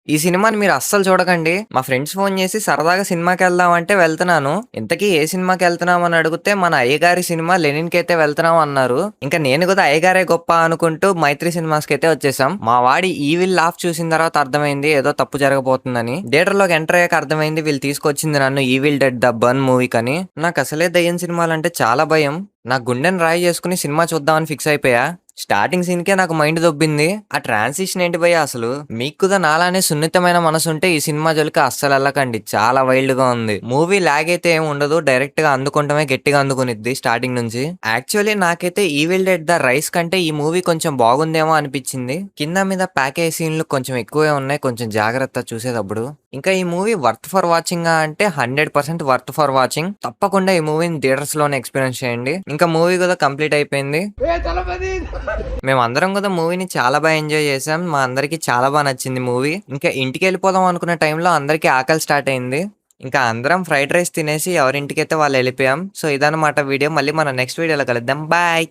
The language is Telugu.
ఈ సినిమాని మీరు అస్సలు చూడకండి. మా ఫ్రెండ్స్ ఫోన్ చేసి సరదాగా సినిమాకెళ్దాం అంటే వెళ్తున్నాను. ఇంతకీ ఏ సినిమాకెళ్తున్నాం అని అడిగితే మన అయ్యగారి సినిమా 'లెనిన్‌కైతే వెళ్తున్నాం' అన్నారు. ఇంకా నేను కూడా అయ్యగారే గొప్ప అనుకుంటూ 'మైత్రి' సినిమాస్‌కైతే వచ్చేసాం. మా వాడి 'ఈవిల్ లాఫ్' చూసిన తర్వాత అర్థమైంది ఏదో తప్పు జరగబోతుందని. థియేటర్‌లోకి ఎంటర్ అయ్యాక అర్థమైంది వీళ్ళు తీసుకొచ్చింది నన్ను 'ఈవిల్ డెడ్ ద బర్న్' మూవీకని. నాకసలే దెయ్యం సినిమాలంటే చాలా భయం. నా గుండెని రాయి చేసుకొని సినిమా చూద్దామని ఫిక్స్ అయిపోయా. స్టార్టింగ్ సీన్‌కే నాకు మైండ్ దొబ్బింది. ఆ ట్రాన్సిషన్ ఏంటి భయ్యా అసలు? మీకు కూడా నాలానే సున్నితమైన మనసుంటే ఈ సినిమా జోలికి అస్సలెళ్ళకండి. చాలా వైల్డ్‌గా ఉంది. మూవీ లాగ్ అయితే ఏమి ఉండదు. డైరెక్ట్‌గా అందుకుంటమే గట్టిగా అందుకునిద్ది స్టార్టింగ్ నుంచి. యాక్చువల్లీ నాకైతే 'ఈవిల్ డెడ్ ద రైస్' కంటే ఈ మూవీ కొంచెం బాగుందేమో అనిపిచ్చింది. కింద మీద ప్యాకేజ్ సీన్‌లు కొంచెం ఎక్కువే ఉన్నాయి. కొంచెం జాగ్రత్త చూసేటప్పుడు. ఇంకా ఈ మూవీ వర్త్ ఫర్ వాచింగా అంటే 100% వర్త్ ఫర్ వాచింగ్. తప్పకుండా ఈ మూవీని థియేటర్స్‌లోనే ఎక్స్‌పీరియన్స్ చేయండి. ఇంకా మూవీ కూడా కంప్లీట్ అయిపోయింది. మేమందరం కూడా మూవీని చాలా బాగా ఎంజాయ్ చేసాం. మా అందరికి చాలా బాగా నచ్చింది మూవీ. ఇంకా ఇంటికెళ్ళిపోదాం అనుకున్న టైంలో అందరికీ ఆకలి స్టార్ట్ అయింది. ఇంకా అందరం ఫ్రైడ్ రైస్ తినేసి ఎవరింటికైతే వాళ్ళు వెళ్ళిపోయాం. సో ఇదన్నమాట వీడియో. మళ్ళీ మనం నెక్స్ట్ వీడియోలో కలుద్దాం. బాయ్.